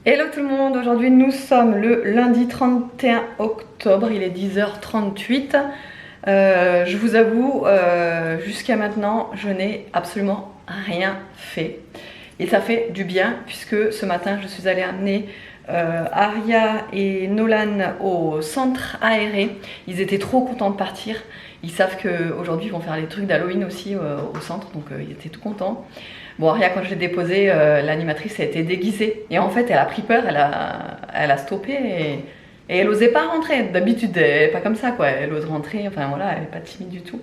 Hello tout le monde, aujourd'hui nous sommes le lundi 31 octobre, il est 10h38. Je vous avoue, jusqu'à maintenant je n'ai absolument rien fait. Et ça fait du bien puisque ce matin je suis allée amener Aria et Nolan au centre aéré. Ils étaient trop contents de partir. Ils savent qu'aujourd'hui ils vont faire les trucs d'Halloween aussi au centre, donc ils étaient tout contents. Bon, Aria, quand je l'ai déposée, l'animatrice a été déguisée. Et en fait, elle a pris peur, elle a stoppé et elle osait pas rentrer. D'habitude, elle est pas comme ça, quoi. Elle ose rentrer, enfin voilà, elle est pas timide du tout.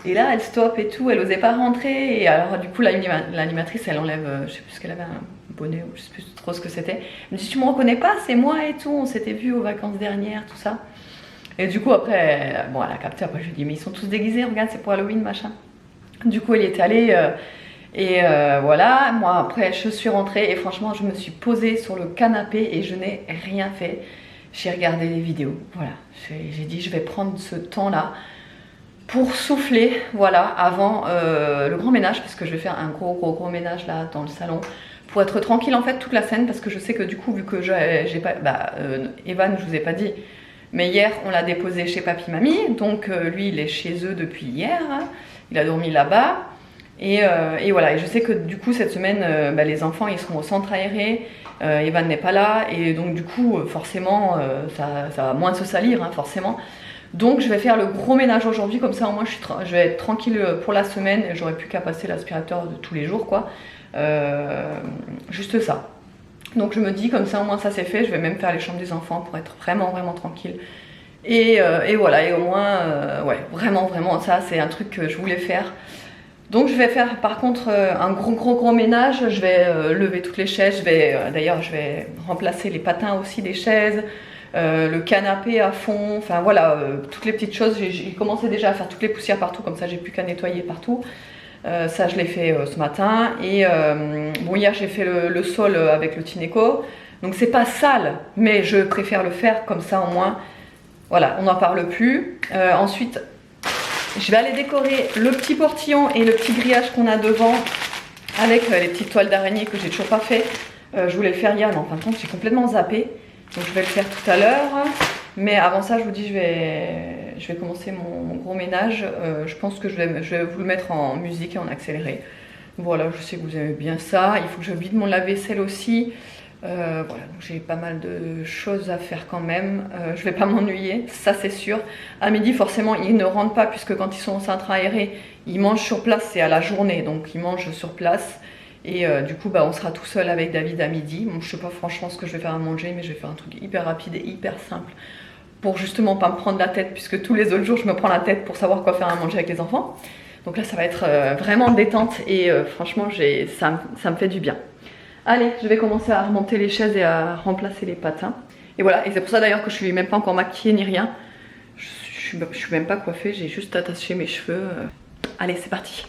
Et là, elle stoppe et tout, elle osait pas rentrer. Et alors, du coup, l'animatrice, elle enlève, je sais plus ce qu'elle avait, un bonnet ou je sais plus trop ce que c'était. Elle me dit, tu me reconnais pas, c'est moi et tout, on s'était vus aux vacances dernières, tout ça. Et du coup, après, bon, elle a capté, après, je lui ai dit, mais ils sont tous déguisés, regarde, c'est pour Halloween, machin. Du coup, elle y est allée. Voilà, moi après je suis rentrée et franchement je me suis posée sur le canapé et je n'ai rien fait. J'ai regardé les vidéos, voilà. J'ai dit je vais prendre ce temps-là pour souffler, voilà, avant le grand ménage parce que je vais faire un gros ménage là dans le salon pour être tranquille en fait toute la semaine parce que je sais que du coup vu que j'ai pas, Evan je vous ai pas dit, mais hier on l'a déposé chez papy mamie, donc lui il est chez eux depuis hier, hein. Il a dormi là-bas. Et voilà, et je sais que du coup cette semaine les enfants ils seront au centre aéré, Evan n'est pas là et donc du coup forcément ça va moins se salir hein, forcément. Donc je vais faire le gros ménage aujourd'hui, comme ça au moins je vais être tranquille pour la semaine et j'aurai plus qu'à passer l'aspirateur de tous les jours quoi. Juste ça. Donc je me dis comme ça au moins ça c'est fait, je vais même faire les chambres des enfants pour être vraiment tranquille. Et voilà, et au moins ouais vraiment ça c'est un truc que je voulais faire. Donc je vais faire par contre un gros ménage, je vais lever toutes les chaises, d'ailleurs je vais remplacer les patins aussi des chaises, le canapé à fond, enfin voilà, toutes les petites choses, j'ai commencé déjà à faire toutes les poussières partout, comme ça j'ai plus qu'à nettoyer partout. Ça je l'ai fait ce matin, et bon hier j'ai fait le sol avec le Tineco, donc c'est pas sale, mais je préfère le faire comme ça au moins, voilà, on n'en parle plus. Ensuite, je vais aller décorer le petit portillon et le petit grillage qu'on a devant avec les petites toiles d'araignée que j'ai toujours pas fait. Je voulais le faire hier, mais en fin de compte j'ai complètement zappé. Donc je vais le faire tout à l'heure. Mais avant ça, je vous dis, je vais commencer mon gros ménage. Je pense que je vais vous le mettre en musique et en accéléré. Voilà, je sais que vous aimez bien ça. Il faut que je vide mon lave-vaisselle aussi. Voilà, donc j'ai pas mal de choses à faire quand même. Je vais pas m'ennuyer, ça c'est sûr. À midi, forcément, ils ne rentrent pas puisque quand ils sont au centre aéré, ils mangent sur place, c'est à la journée, donc ils mangent sur place. Et du coup, on sera tout seul avec David à midi. Bon, je sais pas franchement ce que je vais faire à manger, mais je vais faire un truc hyper rapide et hyper simple pour justement pas me prendre la tête puisque tous les autres jours, je me prends la tête pour savoir quoi faire à manger avec les enfants. Donc là, ça va être vraiment détente et franchement, ça me fait du bien. Allez, je vais commencer à remonter les chaises et à remplacer les patins. Et voilà, et c'est pour ça d'ailleurs que je suis même pas encore maquillée ni rien. Je suis même pas coiffée, j'ai juste attaché mes cheveux. Allez, c'est parti.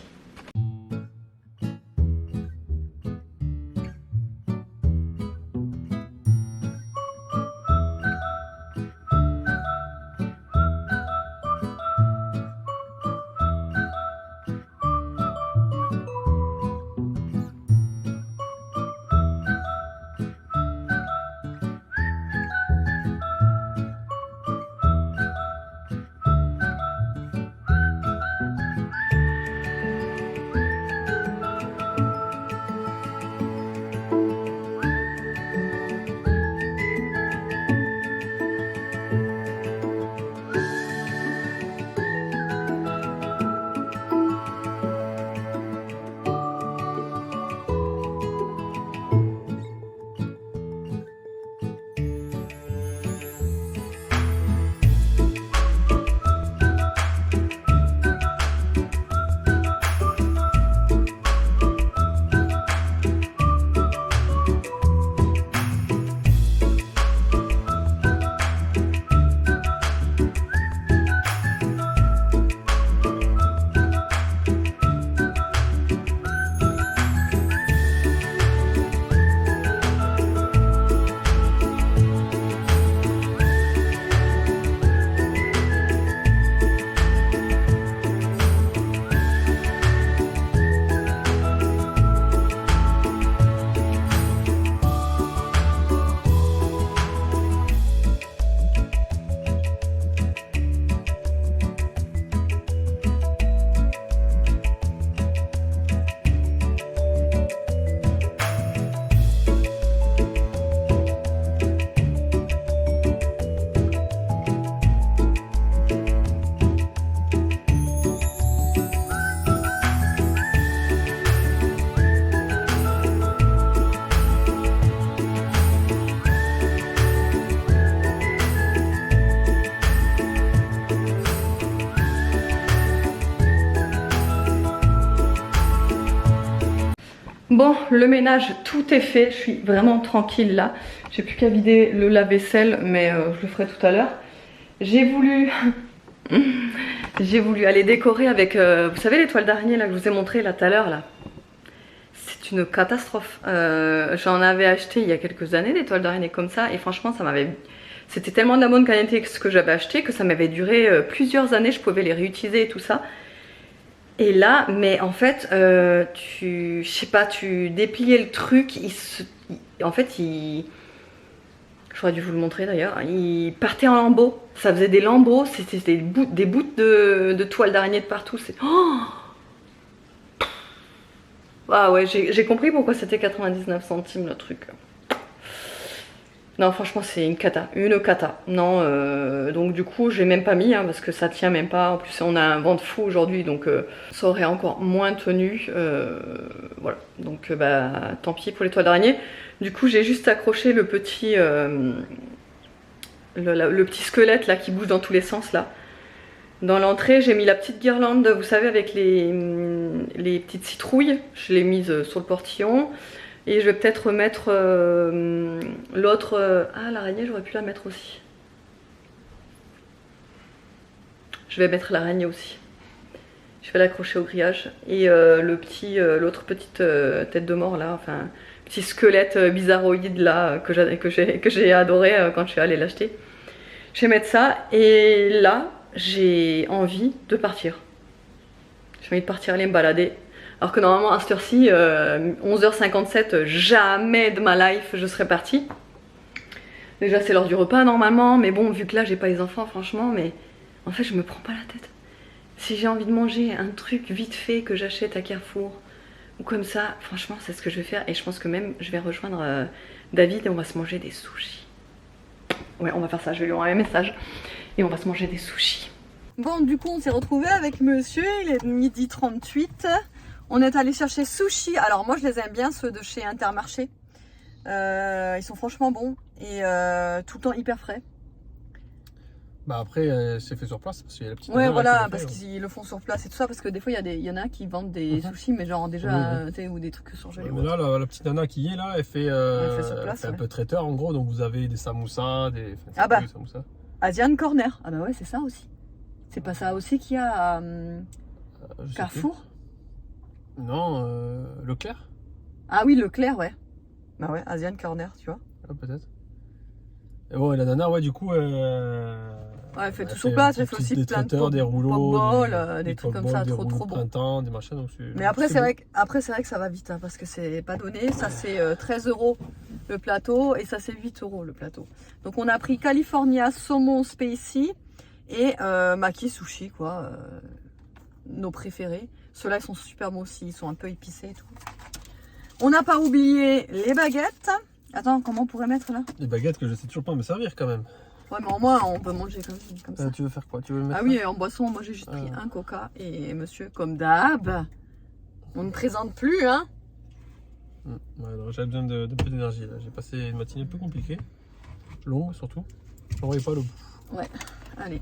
Bon, le ménage, tout est fait. Je suis vraiment tranquille là. J'ai plus qu'à vider le lave-vaisselle, mais je le ferai tout à l'heure. J'ai voulu aller décorer avec, vous savez, les toiles d'araignée là que je vous ai montré là tout à l'heure là. C'est une catastrophe. J'en avais acheté il y a quelques années des toiles d'araignée comme ça, et franchement ça m'avait... C'était tellement de la bonne qualité que ce que j'avais acheté que ça m'avait duré plusieurs années. Je pouvais les réutiliser et tout ça. Et là, mais en fait, je sais pas, tu dépliais le truc, en fait, j'aurais dû vous le montrer d'ailleurs, il partait en lambeaux, ça faisait des lambeaux, c'était des bouts de toile d'araignée de partout, c'est... Oh, ah ouais, j'ai compris pourquoi c'était 99 centimes le truc. Non, franchement, c'est une cata. Non, donc du coup, j'ai même pas mis, hein, parce que ça tient même pas. En plus, on a un vent de fou aujourd'hui, donc ça aurait encore moins tenu. Voilà, donc bah, tant pis pour les toiles d'araignée. Du coup, j'ai juste accroché le petit, le petit squelette là qui bouge dans tous les sens là. Dans l'entrée, j'ai mis la petite guirlande, vous savez, avec les petites citrouilles. Je l'ai mise sur le portillon. Et je vais peut-être remettre l'autre... ah, l'araignée, j'aurais pu la mettre aussi. Je vais mettre l'araignée aussi. Je vais l'accrocher au grillage. Et l'autre petite tête de mort là, enfin, petit squelette bizarroïde là, que j'ai adoré quand je suis allée l'acheter. Je vais mettre ça. Et là, j'ai envie de partir. J'ai envie de partir aller me balader. Alors que normalement à cette heure-ci, 11h57, jamais de ma life je serais partie. Déjà c'est l'heure du repas normalement, mais bon, vu que là j'ai pas les enfants franchement, mais en fait je me prends pas la tête. Si j'ai envie de manger un truc vite fait que j'achète à Carrefour, ou comme ça, franchement c'est ce que je vais faire. Et je pense que même je vais rejoindre David et on va se manger des sushis. Ouais, on va faire ça, je vais lui envoyer un message et on va se manger des sushis. Bon, du coup on s'est retrouvé avec monsieur, il est 12h38. On est allé chercher sushi. Alors moi je les aime bien, ceux de chez Intermarché. Ils sont franchement bons et tout le temps hyper frais. Bah après c'est fait sur place parce qu'il y a la petite... Ouais, voilà, parce qu'ils le font sur place et tout ça, parce que des fois il y en a qui vendent des sushis mais genre déjà ou des trucs surgelés. Mais là la petite nana qui est là, elle fait, sur place, fait un peu traiteur en gros, donc vous avez des samoussas, des... Enfin, ah bah, Asian Corner. Ah bah ouais, c'est ça aussi. C'est pas ça aussi qu'il y a à Carrefour? Non, Leclerc. Ah oui, Leclerc, ouais. Bah ouais, Asian Corner, tu vois. Ah, peut-être. Et bon, et la nana, ouais, du coup... ouais, elle fait tout sur place, elle fait aussi des plein de traiteurs, des rouleaux, des trucs comme ça, trop bon. Printemps, des machins, donc mais après, c'est vrai que ça va vite, hein, parce que c'est pas donné. Ça, c'est 13 € le plateau, et ça, c'est 8 € le plateau. Donc, on a pris California Saumon Spicy et Maki Sushi, quoi. Nos préférés. Ceux-là, ils sont super bons aussi, ils sont un peu épicés et tout. On n'a pas oublié les baguettes. Attends, comment on pourrait mettre là? Les baguettes que je sais toujours pas me servir quand même. Ouais, mais au moins, on peut manger comme ça. Tu veux faire quoi? Tu veux mettre ah oui, en boisson, moi j'ai juste pris un coca. Et monsieur, comme d'hab, on ne présente plus, hein? Ouais, j'avais besoin de peu d'énergie là. J'ai passé une matinée un peu compliquée. Longue surtout. J'en voyais pas le bout. Ouais, allez.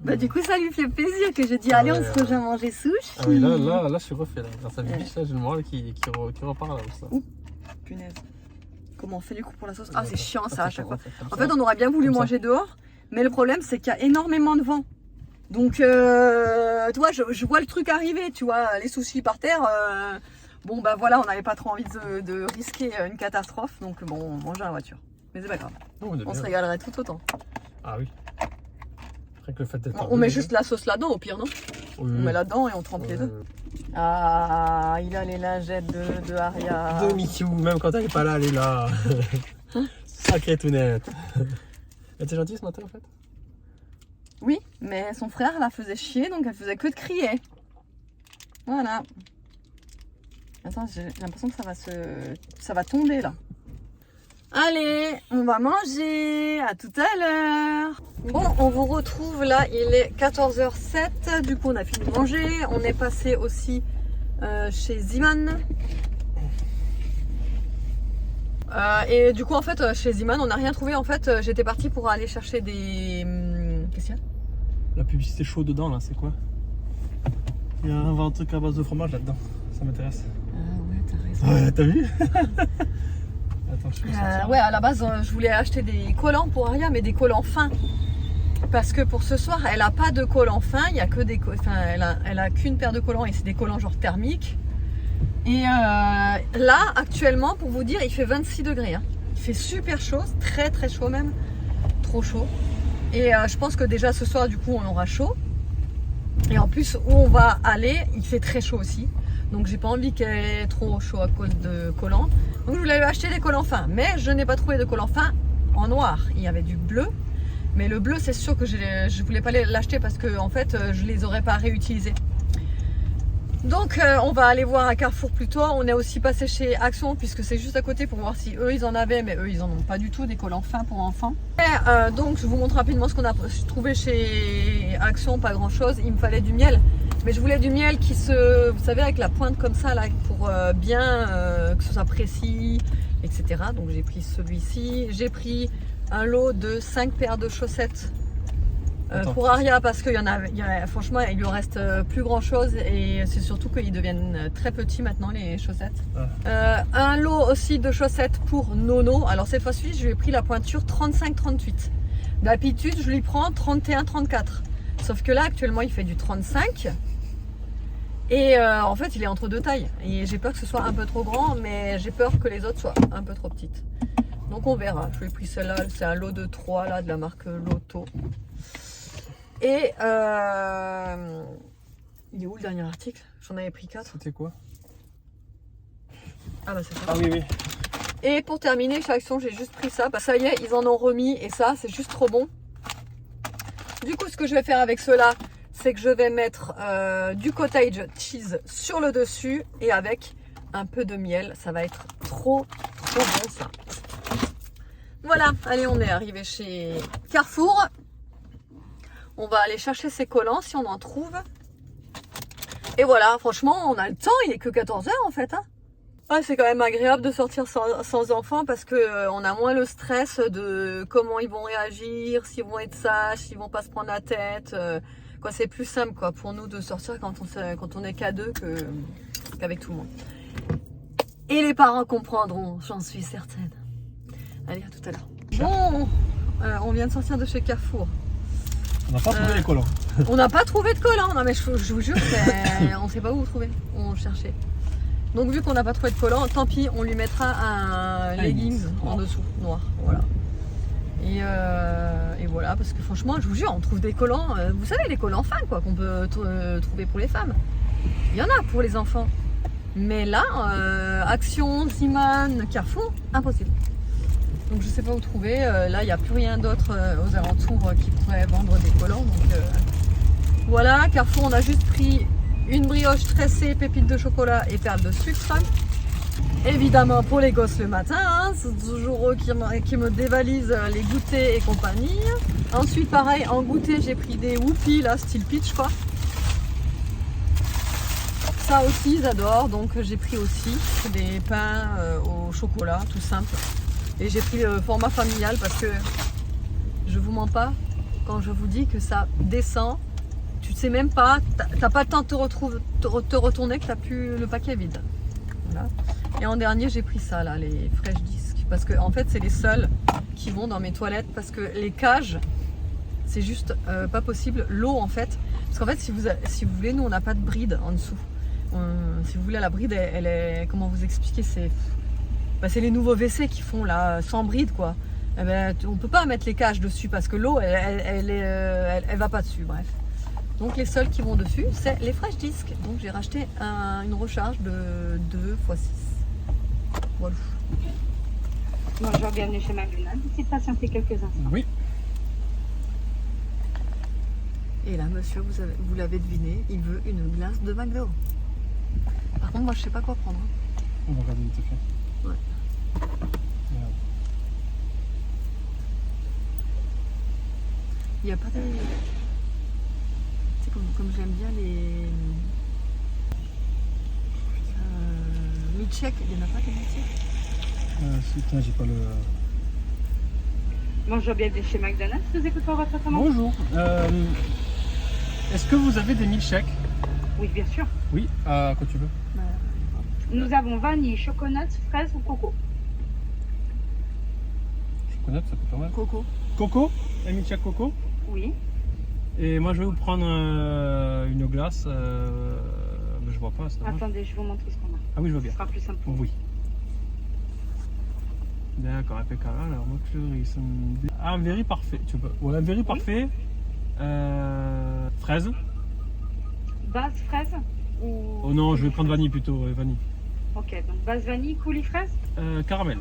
Bah du coup ça lui fait plaisir que je dis allez on se rejoint manger sushi. Ah oui, là je suis refait là. Grâce à Bibiche, là j'ai le moral qui repart là. Ça. Ouh, punaise. Comment on fait du coup pour la sauce? Ah c'est chiant ça à chaque fois. En fait on aurait bien voulu manger dehors, mais le problème c'est qu'il y a énormément de vent. Donc tu vois, je vois le truc arriver, tu vois, les sushis par terre. Bon bah voilà, on n'avait pas trop envie de risquer une catastrophe, donc bon on mange dans la voiture. Mais c'est pas grave, on se régalerait tout autant. Ah oui. Que le fait on met juste la sauce là-dedans au pire, non? On met là-dedans et on trempe les deux. Ah, il a les lingettes de Aria. De Mikiou, même quand elle est pas là, elle est là. Sacrée tout net. Elle était gentille ce matin en fait? Oui, mais son frère la faisait chier, donc elle faisait que de crier. Voilà. Attends, j'ai l'impression que ça va tomber là. Allez, on va manger, à tout à l'heure. Bon, on vous retrouve là, il est 14h07, du coup on a fini de manger. On est passé aussi chez Ziman. Et du coup en fait chez Ziman on n'a rien trouvé. En fait j'étais partie pour aller chercher des... Qu'est-ce qu'il y a? La publicité chaude dedans là, c'est quoi? Il y a un truc à base de fromage là-dedans, ça m'intéresse. Ah ouais, t'as Ouais, t'as vu? Attends, je fais ça. Ouais, à la base, je voulais acheter des collants pour Aria, mais des collants fins. Parce que pour ce soir, elle a pas de collants fins, il y a que des, enfin, elle a qu'une paire de collants et c'est des collants genre thermiques. Et là, actuellement, pour vous dire, il fait 26 degrés. Hein. Il fait super chaud, très très chaud même, trop chaud. Et je pense que déjà ce soir, du coup, on aura chaud. Et en plus, où on va aller, il fait très chaud aussi. Donc j'ai pas envie qu'elle ait trop chaud à cause de collants. Donc je voulais acheter des collants fins, mais je n'ai pas trouvé de collants fins en noir. Il y avait du bleu. Mais le bleu, c'est sûr que je voulais pas l'acheter parce que en fait, je les aurais pas réutilisés. Donc, on va aller voir à Carrefour plus tard. On est aussi passé chez Action puisque c'est juste à côté pour voir si eux ils en avaient, mais eux ils en ont pas du tout des collants fins pour enfants. Et, donc, je vous montre rapidement ce qu'on a trouvé chez Action. Pas grand chose. Il me fallait du miel, mais je voulais du miel qui se, vous savez, avec la pointe comme ça là, pour bien que ce soit précis, etc. Donc, j'ai pris celui-ci. J'ai pris un lot de 5 paires de chaussettes pour Aria parce qu'il y en a, franchement il lui reste plus grand chose et c'est surtout qu'ils deviennent très petits maintenant les chaussettes. Un lot aussi de chaussettes pour Nono. Alors cette fois-ci je lui ai pris la pointure 35-38. D'habitude je lui prends 31-34. Sauf que là actuellement il fait du 35 et en fait il est entre deux tailles et j'ai peur que ce soit un peu trop grand, mais j'ai peur que les autres soient un peu trop petites. Donc on verra. Je lui ai pris celle-là, c'est un lot de 3 là, de la marque Lotto. Et il est où le dernier article? J'en avais pris 4. C'était quoi? Ah bah c'est ça. Ah oui, oui. Et pour terminer, chez Action, j'ai juste pris ça. Bah ça y est, ils en ont remis et ça, c'est juste trop bon. Du coup, ce que je vais faire avec cela, c'est que je vais mettre du cottage cheese sur le dessus et avec un peu de miel. Ça va être trop bon ça. Voilà, allez, on est arrivé chez Carrefour. On va aller chercher ces collants si on en trouve. Et voilà, franchement, on a le temps, il est que 14 h en fait. Hein. Ah, c'est quand même agréable de sortir sans enfants parce que on a moins le stress de comment ils vont réagir, s'ils vont être sages, s'ils vont pas se prendre la tête. Quoi, c'est plus simple quoi, pour nous de sortir quand on est qu'à deux qu'avec tout le monde. Et les parents comprendront, j'en suis certaine. Allez, à tout à l'heure. Bon, on vient de sortir de chez Carrefour. On n'a pas trouvé les collants. On n'a pas trouvé de collants. Non mais je vous jure, on ne sait pas où trouver. On cherchait. Donc vu qu'on n'a pas trouvé de collants, tant pis, on lui mettra un leggings en dessous, noir. Voilà. Et voilà, parce que franchement, je vous jure, on trouve des collants. Vous savez, les collants fins quoi, qu'on peut trouver pour les femmes. Il y en a pour les enfants. Mais là, Action, Simone, Carrefour, impossible. Donc je sais pas où trouver, là il n'y a plus rien d'autre aux alentours qui pourrait vendre des collants. Donc voilà, Carrefour on a juste pris une brioche tressée, pépites de chocolat et perles de sucre. Évidemment pour les gosses le matin, hein, c'est toujours eux qui me dévalisent les goûters et compagnie. Ensuite pareil, en goûter j'ai pris des whoopies là, style peach quoi. Ça aussi ils adorent, donc j'ai pris aussi des pains au chocolat tout simple. Et j'ai pris le format familial parce que je vous mens pas quand je vous dis que ça descend. Tu sais même pas, t'as pas le temps de te retourner que t'as plus le paquet vide. Voilà. Et en dernier j'ai pris ça là, les Fresh Disc, parce que en fait c'est les seuls qui vont dans mes toilettes parce que les cages c'est juste pas possible. L'eau en fait, parce qu'en fait si vous voulez, nous on n'a pas de bride en dessous. Si vous voulez la bride, elle est, comment vous expliquer, c'est les nouveaux WC qui font là sans bride quoi. Eh ben, on peut pas mettre les cages dessus parce que l'eau elle va pas dessus, bref. Donc les seuls qui vont dessus c'est les Fresh Disc. Donc j'ai racheté une recharge de 2 x 6. Voilà. Bonjour, bienvenue chez McDonald's. Essayez de patienter quelques instants. Oui. Et là monsieur, vous l'avez deviné, il veut une glace de McDo. Par contre moi je sais pas quoi prendre. On va regarder vite fait. Ouais. Il n'y a pas de... C'est comme j'aime bien les... milkshake, il n'y en a pas de milkshake. Si, tiens, j'ai pas le... Bonjour, bienvenue chez McDonald's. Vous écoutez votre commande? Bonjour. Est-ce que vous avez des milkshakes? Oui, bien sûr. Oui, quand tu veux. Nous avons vanille, chocolat, fraise ou coco. Chocolat, ça peut pas mal. Coco. Coco, un milkshake coco. Oui. Et moi je vais vous prendre une glace. Mais je vois pas. Ça va. Attendez, je vais vous montrer ce qu'on a. Ah oui, je vois Ce bien. sera plus simple. Oui. D'accord, impeccable. Alors, McFlurry, un very parfait. Tu peux... Ouais, un very parfait. Fraise. Base fraise ou... Oh non, je vais prendre vanille plutôt. Vanille. Ok, donc base vanille, coulis fraise. Caramel.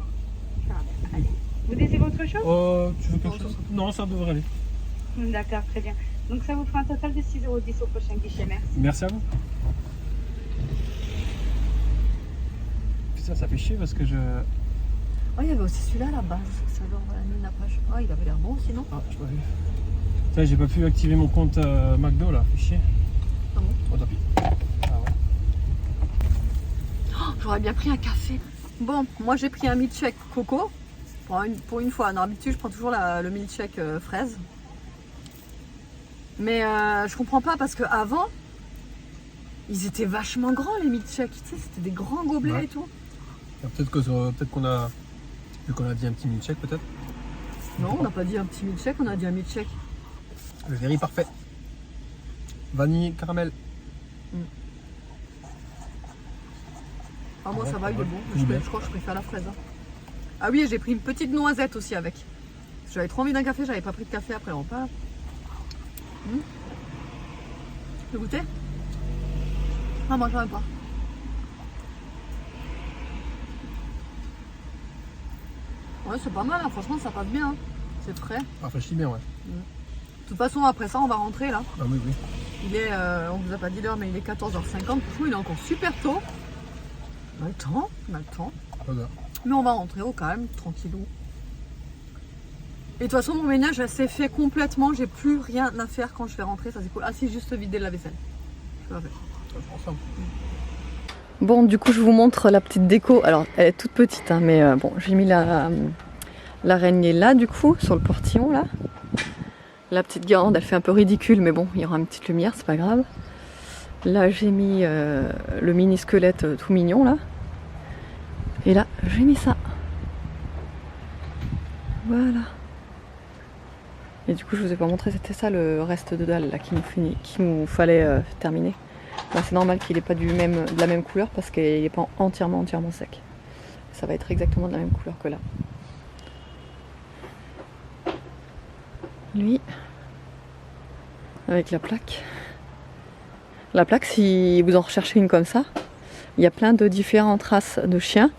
Caramel. Allez. Vous désirez autre chose? Tu veux quelque chose? Non, ça devrait aller. D'accord, très bien. Donc ça vous fera un total de 6,10 € au prochain guichet, merci. Merci à vous. Putain, ça fait chier parce que je... Oh, il y avait aussi celui-là à la base. Ça genre la page. Ah, il avait l'air bon aussi, non? Ah, je pas vu. Putain, j'ai pas pu activer mon compte McDo là, fait chier. Ah bon? Oh, tant pis. Ah ouais. Oh, j'aurais bien pris un café. Bon, moi j'ai pris un milkshake coco. Pour une fois, d'habitude je prends toujours le milkshake fraise. Mais je comprends pas parce que avant ils étaient vachement grands les milkshakes. Tu sais, c'était des grands gobelets Ouais. et tout. Peut-être qu'on a... Vu qu'on a dit un petit milkshake peut-être. Non, on n'a pas dit un petit milkshake, on a dit un milkshake. Le very parfait. Vanille, caramel. Ah, moi ça va, il est bon. Il est bien. Je crois que je préfère la fraise. Hein. Ah oui, et j'ai pris une petite noisette aussi avec. J'avais trop envie d'un café, j'avais pas pris de café après le repas. Tu veux goûter? Ah, moi j'en ai pas. Ouais, c'est pas mal, hein. Franchement ça passe bien. Hein. C'est frais. Rafraîchit bien, ouais. De toute façon, après ça, on va rentrer là. Ah oui, oui. Il est, on vous a pas dit l'heure, mais il est 14h50. Franchement, il est encore super tôt. On a le temps, on a le temps. Pas grave. Mais on va rentrer au calme, tranquillou. Et de toute façon, mon ménage s'est fait complètement. J'ai plus rien à faire quand je vais rentrer. Ça c'est cool. Ah si, juste vider la vaisselle. Je vais la faire. Ensemble. Bon, du coup, je vous montre la petite déco. Alors, elle est toute petite, hein, mais bon, j'ai mis l'araignée là, du coup, sur le portillon, là. La petite guirlande, elle fait un peu ridicule, mais bon, il y aura une petite lumière, c'est pas grave. Là, j'ai mis le mini squelette tout mignon, là. Et là, j'ai mis ça. Voilà. Et du coup, je vous ai pas montré, c'était ça le reste de dalle, là, qu'il nous fallait terminer. Là, c'est normal qu'il n'est pas de la même couleur parce qu'il n'est pas entièrement sec. Ça va être exactement de la même couleur que là. Lui, avec la plaque. La plaque, si vous en recherchez une comme ça, il y a plein de différentes races de chiens.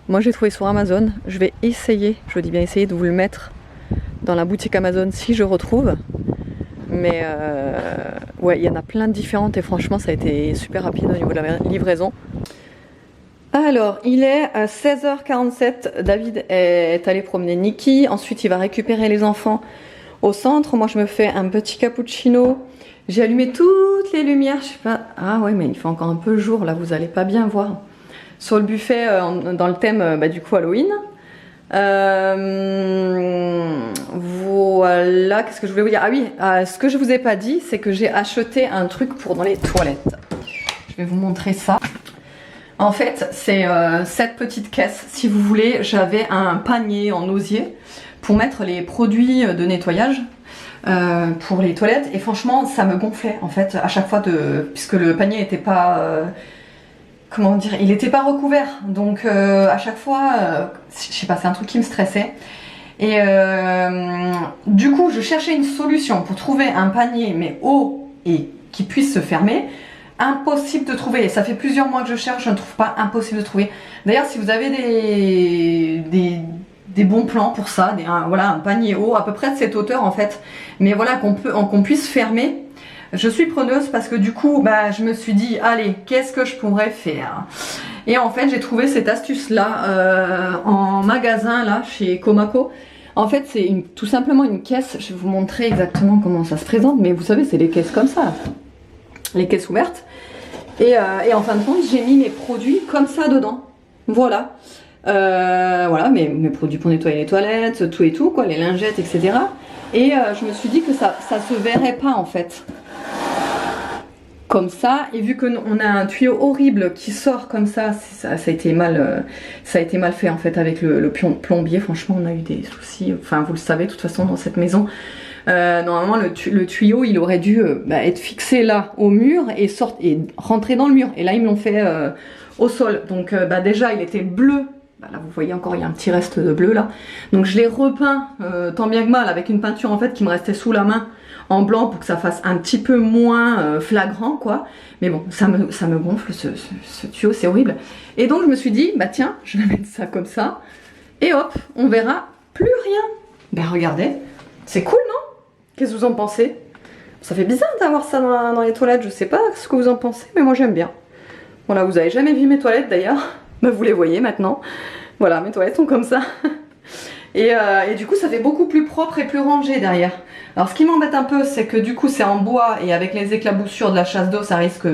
Moi, j'ai trouvé sur Amazon. Je vais essayer, je dis bien essayer, de vous le mettre dans la boutique Amazon si je retrouve. Mais ouais, il y en a plein de différentes et franchement, ça a été super rapide au niveau de la livraison. Alors, il est à 16h47. David est allé promener Nikki. Ensuite, il va récupérer les enfants au centre. Moi, je me fais un petit cappuccino. J'ai allumé toutes les lumières. Je sais pas. Ah ouais, mais il fait encore un peu jour là. Vous allez pas bien voir. Sur le buffet, dans le thème du coup Halloween. Voilà, qu'est-ce que je voulais vous dire? Ah oui, ce que je vous ai pas dit, c'est que j'ai acheté un truc pour dans les toilettes. Je vais vous montrer ça. En fait, c'est cette petite caisse. Si vous voulez, j'avais un panier en osier pour mettre les produits de nettoyage pour les toilettes. Et franchement, ça me gonflait en fait à chaque fois puisque le panier n'était pas comment dire, il n'était pas recouvert. Donc à chaque fois, je sais pas, c'est un truc qui me stressait. Et du coup, je cherchais une solution pour trouver un panier mais haut et qui puisse se fermer. Impossible de trouver. Et ça fait plusieurs mois que je cherche, je ne trouve pas, impossible de trouver. D'ailleurs, si vous avez des bons plans pour ça, voilà, un panier haut à peu près de cette hauteur en fait, mais voilà qu'on puisse fermer. Je suis preneuse parce que du coup, bah, je me suis dit, allez, qu'est-ce que je pourrais faire? Et en fait, j'ai trouvé cette astuce-là en magasin, là, chez Comaco. En fait, c'est tout simplement une caisse. Je vais vous montrer exactement comment ça se présente, mais vous savez, c'est les caisses comme ça, là. Les caisses ouvertes. Et en fin de compte, j'ai mis mes produits comme ça dedans. Voilà. Voilà, mes produits pour nettoyer les toilettes, tout et tout, quoi, les lingettes, etc. Et je me suis dit que ça se verrait pas, en fait. comme ça, et vu qu'on a un tuyau horrible qui sort comme ça, ça a été mal fait en fait avec le plombier. Franchement, on a eu des soucis, enfin vous le savez de toute façon dans cette maison. Normalement le tuyau il aurait dû être fixé là au mur et rentrer dans le mur, et là ils me l'ont fait au sol, donc déjà il était bleu. Là vous voyez encore il y a un petit reste de bleu là, donc je l'ai repeint tant bien que mal avec une peinture en fait qui me restait sous la main en blanc pour que ça fasse un petit peu moins flagrant quoi, mais bon ça me gonfle ce tuyau, c'est horrible. Et donc je me suis dit bah tiens je vais mettre ça comme ça et hop on verra plus rien. Ben regardez, c'est cool non? Qu'est-ce que vous en pensez? Ça fait bizarre d'avoir ça dans les toilettes, je sais pas ce que vous en pensez mais moi j'aime bien. Voilà, vous avez jamais vu mes toilettes d'ailleurs, bah, vous les voyez maintenant. Voilà, mes toilettes sont comme ça. Et du coup ça fait beaucoup plus propre et plus rangé derrière. Alors ce qui m'embête un peu c'est que du coup c'est en bois et avec les éclaboussures de la chasse d'eau ça risque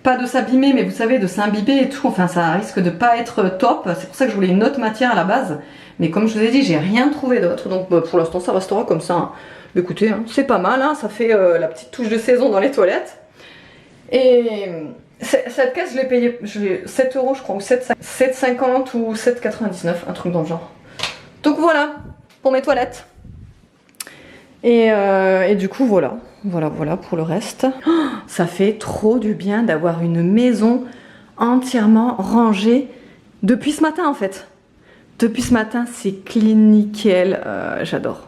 pas de s'abîmer mais vous savez de s'imbiber et tout, enfin ça risque de pas être top. C'est pour ça que je voulais une autre matière à la base, mais comme je vous ai dit j'ai rien trouvé d'autre, donc pour l'instant ça restera comme ça hein. Écoutez hein, c'est pas mal hein, ça fait la petite touche de saison dans les toilettes. Et cette caisse je l'ai payée 7 € je crois, ou 7,50 ou 7,99, un truc dans le genre. Donc voilà pour mes toilettes. Et du coup voilà pour le reste. Oh, ça fait trop du bien d'avoir une maison entièrement rangée depuis ce matin en fait. Depuis ce matin c'est clean nickel, j'adore.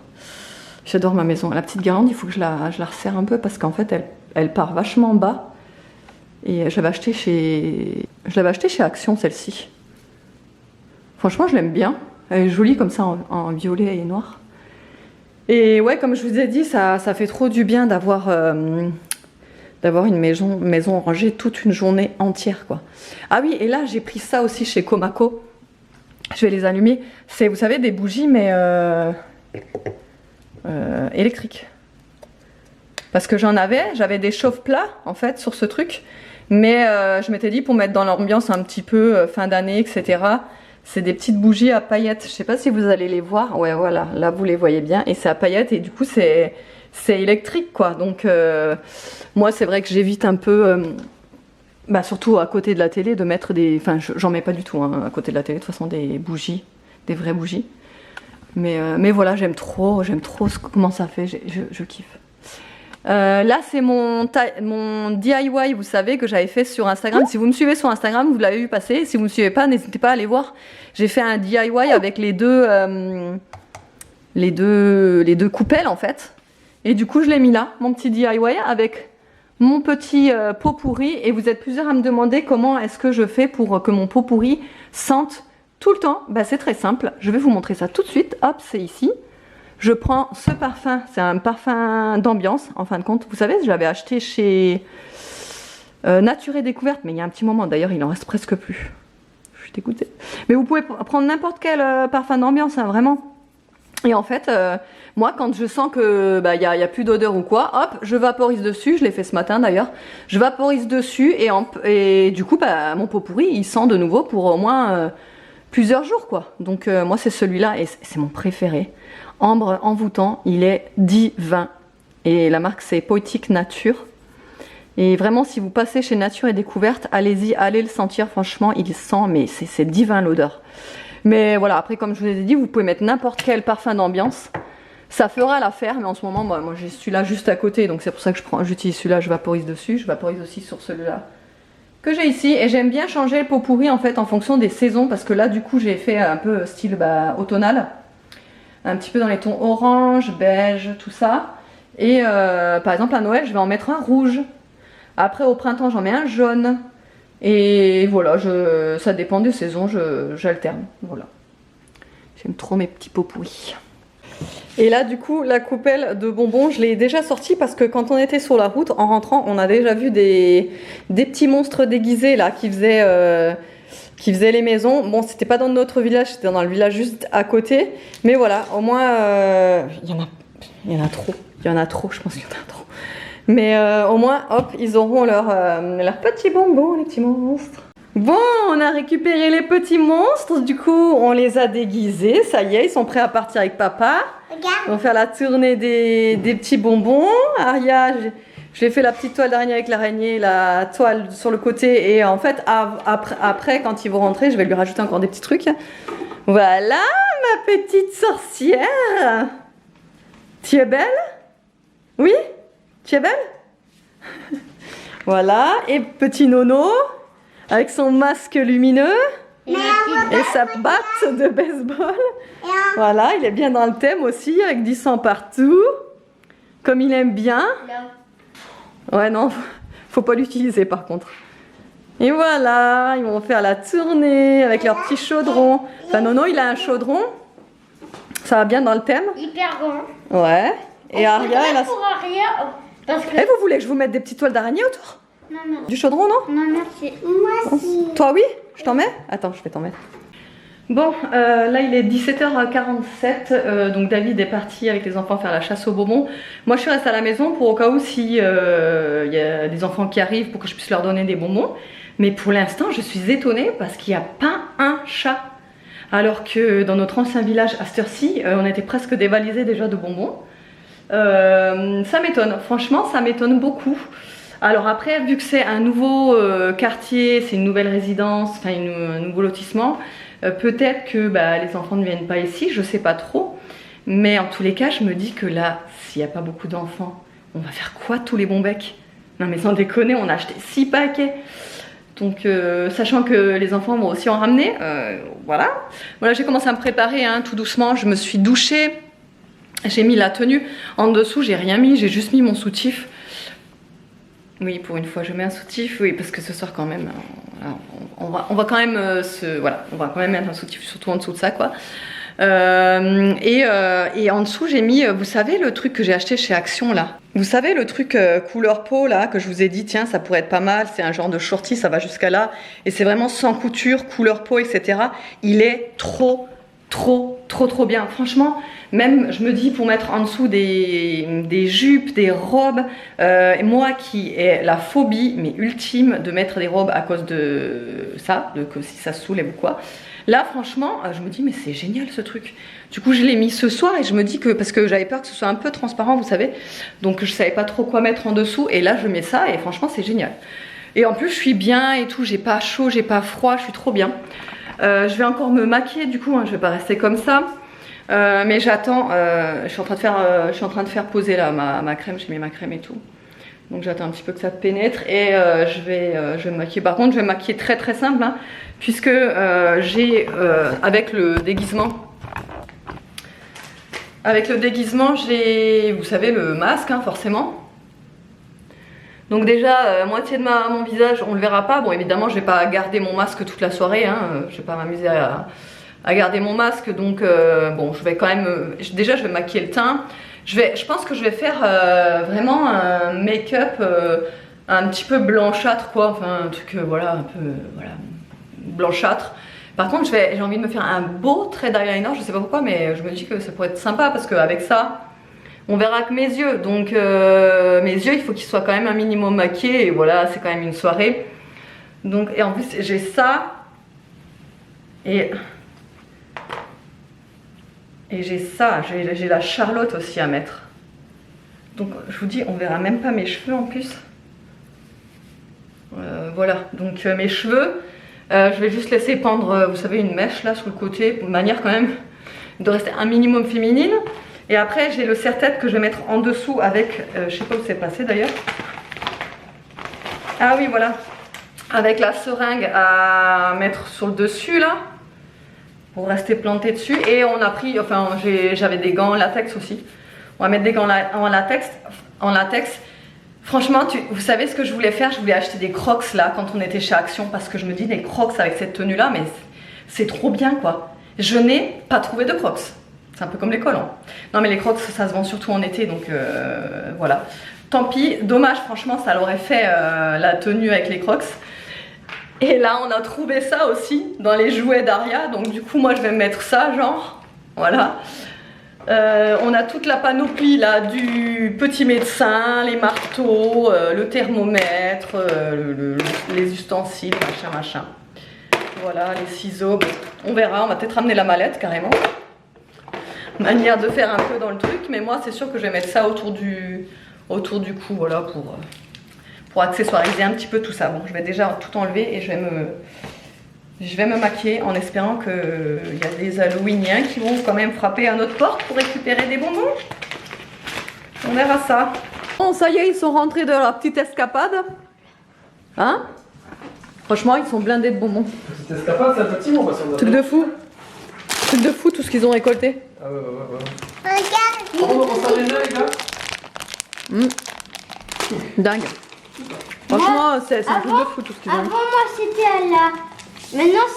J'adore ma maison. La petite guirlande il faut que je la resserre un peu parce qu'en fait elle part vachement bas. Et je l'avais acheté chez Action celle-ci. Franchement je l'aime bien. Elle est jolie comme ça en violet et noir. Et ouais comme je vous ai dit ça fait trop du bien d'avoir une maison rangée toute une journée entière quoi. Ah oui et là j'ai pris ça aussi chez Comaco. Je vais les allumer. C'est vous savez des bougies mais électriques. Parce que j'avais des chauffe-plats en fait sur ce truc. Mais je m'étais dit pour mettre dans l'ambiance un petit peu fin d'année etc. C'est des petites bougies à paillettes. Je sais pas si vous allez les voir. Ouais voilà, là vous les voyez bien. Et c'est à paillettes et du coup c'est électrique quoi. Donc moi c'est vrai que j'évite un peu, surtout à côté de la télé de mettre des... Enfin j'en mets pas du tout hein, à côté de la télé de toute façon des bougies, des vraies bougies. Mais voilà j'aime trop comment ça fait, je kiffe. Là c'est mon DIY vous savez que j'avais fait sur Instagram. Si vous me suivez sur Instagram vous l'avez vu passer. Si vous me suivez pas n'hésitez pas à aller voir. J'ai fait un DIY avec les deux coupelles en fait. Et du coup je l'ai mis là, mon petit DIY avec mon petit pot pourri. Et vous êtes plusieurs à me demander comment est-ce que je fais pour que mon pot pourri sente tout le temps. Bah c'est très simple, je vais vous montrer ça tout de suite. Hop c'est ici. Je prends ce parfum, c'est un parfum d'ambiance en fin de compte. Vous savez, je l'avais acheté chez Nature et Découverte, mais il y a un petit moment, d'ailleurs il en reste presque plus. Je suis dégoûtée. Mais vous pouvez prendre n'importe quel parfum d'ambiance, hein, vraiment. Et en fait, moi quand je sens que y a plus d'odeur ou quoi, hop, je vaporise dessus, je l'ai fait ce matin d'ailleurs. Je vaporise dessus et du coup, mon pot pourri, il sent de nouveau pour au moins plusieurs jours quoi. Donc moi c'est celui-là et c'est mon préféré. Ambre envoûtant, il est divin. Et la marque c'est Poetic Nature. Et vraiment si vous passez chez Nature et Découverte, allez-y, allez le sentir, franchement il sent, mais c'est divin l'odeur. Mais voilà, après comme je vous ai dit, vous pouvez mettre n'importe quel parfum d'ambiance. Ça fera l'affaire, mais en ce moment, moi j'ai celui-là juste à côté, donc c'est pour ça que j'utilise celui-là, je vaporise dessus, je vaporise aussi sur celui-là que j'ai ici. Et j'aime bien changer le pot pourri en fait en fonction des saisons, parce que là du coup j'ai fait un peu style automnal. Un petit peu dans les tons orange, beige, tout ça. Et par exemple à Noël, je vais en mettre un rouge. Après au printemps, j'en mets un jaune. Et voilà, ça dépend des saisons, j'alterne. Voilà. J'aime trop mes petits pots pourris. Et là du coup, la coupelle de bonbons, je l'ai déjà sortie parce que quand on était sur la route, en rentrant, on a déjà vu des petits monstres déguisés là qui faisaient les maisons. Bon, c'était pas dans notre village, c'était dans le village juste à côté. Mais voilà, au moins, il y en a trop. Il y en a trop, je pense qu'il y en a trop. Mais au moins, hop, ils auront leurs petits bonbons, les petits monstres. Bon, on a récupéré les petits monstres. Du coup, on les a déguisés. Ça y est, ils sont prêts à partir avec papa. Regarde. Ils vont faire la tournée des petits bonbons. Aria, Je lui ai fait la petite toile d'araignée avec l'araignée, la toile sur le côté. Et en fait, après, quand ils vont rentrer, je vais lui rajouter encore des petits trucs. Voilà, ma petite sorcière. Tu es belle? Oui? Tu es belle? Voilà, et petit Nono, avec son masque lumineux et sa batte de baseball. Voilà, il est bien dans le thème aussi, avec du sang partout, comme il aime bien. Ouais, non, faut pas l'utiliser par contre. Et voilà, ils vont faire la tournée avec leur petit chaudron. Enfin, Nono, il a un chaudron. Ça va bien dans le thème. Hyper grand. Ouais. Et Aria, elle a... Pour Aria, parce que... Eh, vous voulez que je vous mette des petites toiles d'araignée autour? Non, non. Du chaudron, non? Non, merci. Moi aussi. Toi, oui? Je t'en mets? Attends, je vais t'en mettre. Bon, là il est 17h47, donc David est parti avec les enfants faire la chasse aux bonbons. Moi je suis restée à la maison pour au cas où si y a des enfants qui arrivent pour que je puisse leur donner des bonbons. Mais pour l'instant je suis étonnée parce qu'il n'y a pas un chat. Alors que dans notre ancien village à cette heure-ci, on était presque dévalisés déjà de bonbons. Ça m'étonne, franchement ça m'étonne beaucoup. Alors après, vu que c'est un nouveau quartier, c'est une nouvelle résidence, enfin un nouveau lotissement, peut-être que les enfants ne viennent pas ici, je sais pas trop. Mais en tous les cas, je me dis que là, s'il n'y a pas beaucoup d'enfants, on va faire quoi tous les bons becs? Non mais sans déconner, on a acheté 6 paquets. Donc sachant que les enfants vont aussi en ramener, voilà. Voilà, j'ai commencé à me préparer tout doucement, je me suis douchée. J'ai mis la tenue en dessous, j'ai rien mis, j'ai juste mis mon soutif. Oui, pour une fois, je mets un soutif, oui, parce que ce soir quand même, on va quand même on va quand même mettre un soutif, surtout en dessous de ça, quoi. Et en dessous, j'ai mis, vous savez, le truc que j'ai acheté chez Action, là. Vous savez, le truc couleur peau, là, que je vous ai dit, tiens, ça pourrait être pas mal, c'est un genre de shorty, ça va jusqu'à là, et c'est vraiment sans couture, couleur peau, etc. Il est trop bien, franchement. Même je me dis pour mettre en dessous des jupes, des robes, moi qui ai la phobie mais ultime de mettre des robes à cause de ça, que si ça se soulève ou quoi. Là franchement je me dis mais c'est génial ce truc. Du coup je l'ai mis ce soir et je me dis que, parce que j'avais peur que ce soit un peu transparent vous savez, donc je savais pas trop quoi mettre en dessous et là je mets ça et franchement c'est génial. Et en plus je suis bien et tout, j'ai pas chaud, j'ai pas froid, je suis trop bien. Je vais encore me maquiller du coup, je vais pas rester comme ça. Mais j'attends, je suis en train de faire poser là ma crème, j'ai mis ma crème et tout. Donc j'attends un petit peu que ça pénètre et je vais me maquiller. Par contre je vais me maquiller très simple puisque j'ai avec le déguisement j'ai, vous savez, le masque forcément. Donc déjà moitié de mon visage on le verra pas. Bon évidemment je vais pas garder mon masque toute la soirée, je vais pas m'amuser à garder mon masque, donc bon je vais quand même, déjà je vais maquiller le teint, je pense que je vais faire vraiment un make-up un petit peu blanchâtre quoi, enfin un truc voilà un peu voilà blanchâtre. Par contre j'ai envie de me faire un beau trait d'eyeliner, je sais pas pourquoi mais je me dis que ça pourrait être sympa parce qu'avec ça on verra que mes yeux, donc mes yeux il faut qu'ils soient quand même un minimum maquillés et voilà c'est quand même une soirée. Donc et en plus j'ai ça et j'ai ça, j'ai la Charlotte aussi à mettre. Donc je vous dis, on verra même pas mes cheveux en plus. Voilà, donc mes cheveux, je vais juste laisser pendre, vous savez, une mèche là sur le côté, de manière quand même de rester un minimum féminine. Et après j'ai le serre-tête que je vais mettre en dessous avec, je sais pas où c'est passé d'ailleurs. Ah oui voilà, avec la seringue à mettre sur le dessus là. Pour rester planté dessus et on a pris, enfin j'avais des gants en latex aussi. On va mettre des gants en latex. Franchement, vous savez ce que je voulais faire? Je voulais acheter des crocs là quand on était chez Action parce que je me dis des crocs avec cette tenue là, mais c'est trop bien quoi. Je n'ai pas trouvé de crocs. C'est un peu comme les collants. Non mais les crocs ça se vend surtout en été donc voilà. Tant pis, dommage franchement ça l'aurait fait la tenue avec les crocs. Et là on a trouvé ça aussi dans les jouets d'Aria, donc du coup moi je vais mettre ça genre, voilà. On a toute la panoplie là du petit médecin, les marteaux, le thermomètre, les ustensiles, machin. Voilà, les ciseaux, bon, on verra, on va peut-être ramener la mallette carrément. Manière de faire un peu dans le truc, mais moi c'est sûr que je vais mettre ça autour autour du cou, voilà, pour accessoiriser un petit peu tout ça. Bon, je vais déjà tout enlever et je vais me maquiller en espérant qu'il y a des Halloweeniens qui vont quand même frapper à notre porte pour récupérer des bonbons. On verra ça. Bon, ça y est, ils sont rentrés de leur petite escapade. Hein? Franchement, ils sont blindés de bonbons. Petite escapade, c'est un petit mot, parce qu'on a Truc de fou. Truc de fou, tout ce qu'ils ont récolté. Ah ouais. Regarde. On va faire les deux, les gars. Dingue. Franchement, c'est un truc de fou tout ce qu'ils ont. Avant, moi, c'était à là. Maintenant,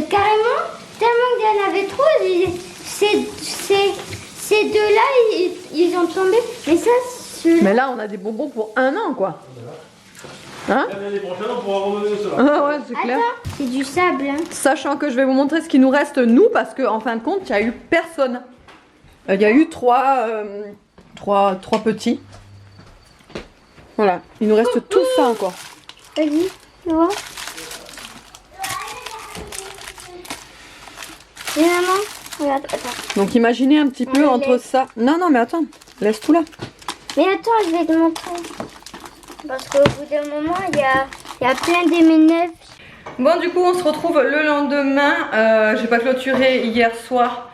carrément, tellement qu'il y en avait trop, ces deux-là, ils ont tombé. Mais ça, Mais là, on a des bonbons pour 1 an, quoi. Hein? L'année prochaine, on pourra redonner cela. Ah ouais, c'est clair. Attends, c'est du sable. Hein. Sachant que je vais vous montrer ce qui nous reste, nous, parce qu'en fin de compte, il n'y a eu personne. Il y a eu trois petits. Voilà, il nous reste tout ça encore. Vas-y, tu vois. Et maman, regarde, attends. Donc imaginez un petit peu On entre laisse. ça. Non, mais attends, laisse tout là. Mais attends, je vais te montrer. Parce qu'au bout d'un moment, il y a plein d'éméneves. Bon, du coup, on se retrouve le lendemain. J'ai pas clôturé hier soir.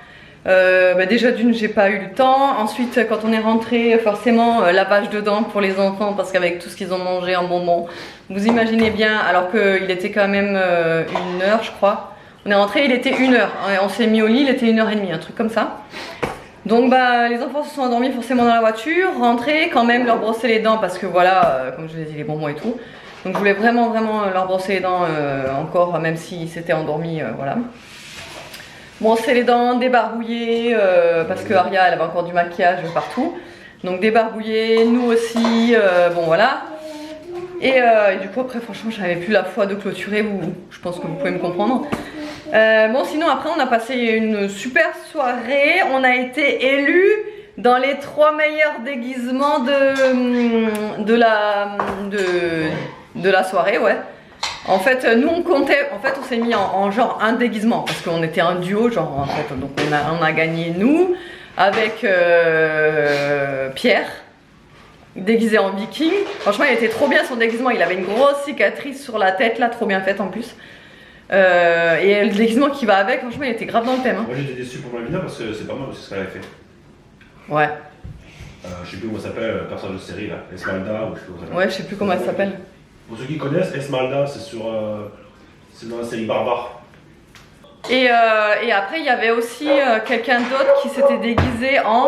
Déjà d'une, j'ai pas eu le temps. Ensuite, quand on est rentré, forcément, lavage de dents pour les enfants parce qu'avec tout ce qu'ils ont mangé en bonbons, vous imaginez bien. Alors qu'il était quand même 1h, je crois. On est rentré, il était 1h. On s'est mis au lit, il était 1h30, un truc comme ça. Donc les enfants se sont endormis forcément dans la voiture, rentrés, quand même leur brosser les dents parce que voilà, comme je vous ai dit, les bonbons et tout. Donc je voulais vraiment leur brosser les dents encore, même s'ils s'étaient endormis, voilà. Brosser les dents, débarbouiller, parce que Aria elle avait encore du maquillage partout. Donc débarbouiller, nous aussi, bon voilà. Et du coup après franchement j'avais plus la foi de clôturer, je pense que vous pouvez me comprendre. Bon sinon après on a passé une super soirée, on a été élus dans les 3 meilleurs déguisements de la soirée, ouais. En fait nous on comptait, en fait on s'est mis en genre un déguisement parce qu'on était un duo genre en fait, donc on a gagné nous avec Pierre déguisé en viking. Franchement il était trop bien son déguisement, il avait une grosse cicatrice sur la tête là, trop bien faite en plus. Et le déguisement qui va avec, franchement il était grave dans le thème. Hein. Moi j'étais déçu pour Malvina parce que c'est pas mal aussi ce qu'elle avait fait. Ouais. Je sais plus comment ça s'appelle, personnage de série là, Esmeralda ou je sais plus comment ça s'appelle. Ouais, je sais plus comment elle s'appelle. Pour ceux qui connaissent, Esmeralda c'est dans la série Barbare. Et après il y avait aussi quelqu'un d'autre qui s'était déguisé en...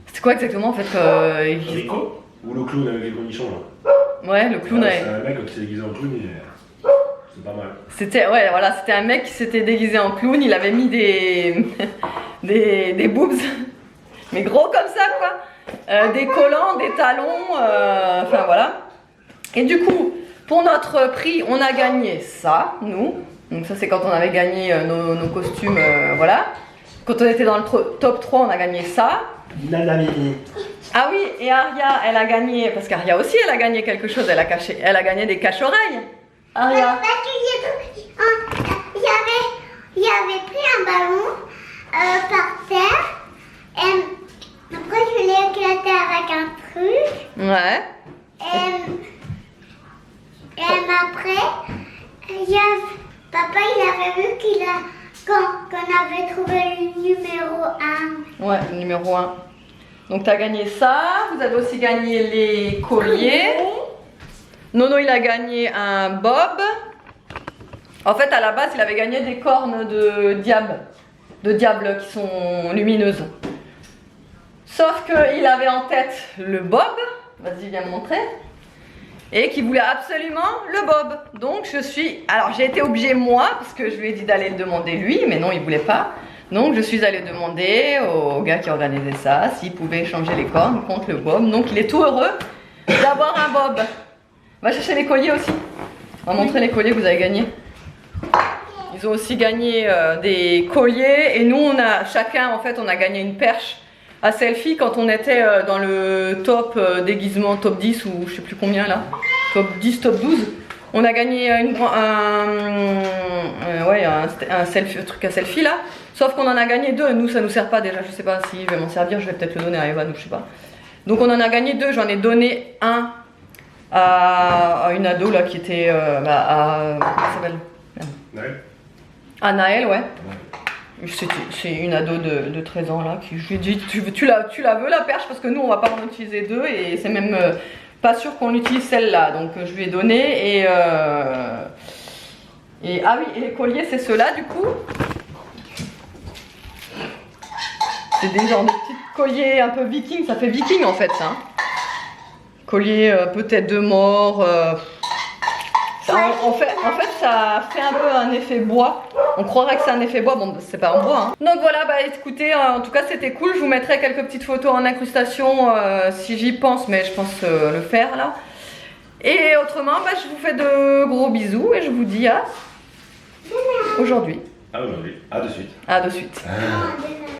C'était quoi exactement en fait Rico ou le clown avec les cornichons là. Ouais, le clown. C'est un mec qui s'est déguisé en clown et c'est pas mal. C'était un mec qui s'était déguisé en clown, il avait mis des boobs, mais gros comme ça quoi, des collants, des talons, enfin voilà. Et du coup, pour notre prix, on a gagné ça, nous. Donc ça c'est quand on avait gagné nos costumes, voilà. Quand on était dans le top 3, on a gagné ça. Ah oui, et Aria, elle a gagné, parce qu'Aria aussi elle a gagné quelque chose, elle a gagné des cache-oreilles. Aria. J'avais pris un ballon par terre et après je l'ai éclaté avec un truc Ouais. et après papa il avait vu qu'on avait trouvé le numéro 1. Ouais, le numéro 1. Donc tu as gagné ça, vous avez aussi gagné les colliers. Nono il a gagné un bob. En fait à la base il avait gagné des cornes de diable qui sont lumineuses. Sauf qu'il avait en tête le bob, vas-y viens me montrer, et qu'il voulait absolument le bob. Donc alors j'ai été obligée moi, parce que je lui ai dit d'aller le demander lui, mais non il voulait pas. Donc je suis allée demander au gars qui organisait ça s'il pouvait changer les cornes contre le bob. Donc il est tout heureux d'avoir un bob. Va chercher les colliers aussi. On va montrer les colliers que vous avez gagnés. Ils ont aussi gagné des colliers et nous chacun en fait on a gagné une perche à selfie quand on était dans le top déguisement top 10 ou je sais plus combien là, top 10, top 12. On a gagné un selfie, un truc à selfie là, sauf qu'on en a gagné 2. Nous ça nous sert pas déjà, je sais pas si je vais m'en servir, je vais peut-être le donner à Evan ou je sais pas. Donc on en a gagné 2, j'en ai donné un à une ado là qui était comment ça s'appelle? Ouais. À Naël, ouais. C'est une ado de 13 ans là qui je lui ai dit tu la veux la perche parce que nous on va pas en utiliser 2 et c'est même pas sûr qu'on utilise celle-là, donc je lui ai donné et ah oui, et les colliers c'est ceux-là du coup. C'est des genres de petits colliers un peu viking, ça fait viking en fait ça. Hein. Collier peut-être de mort. En fait ça fait un peu un effet bois. On croirait que c'est un effet bois, bon c'est pas en bois. Hein. Donc voilà, bah écoutez, en tout cas c'était cool. Je vous mettrai quelques petites photos en incrustation si j'y pense, mais je pense le faire là. Et autrement, bah, je vous fais de gros bisous et je vous dis à aujourd'hui. Ah, aujourd'hui. À de suite. À de suite. Ah,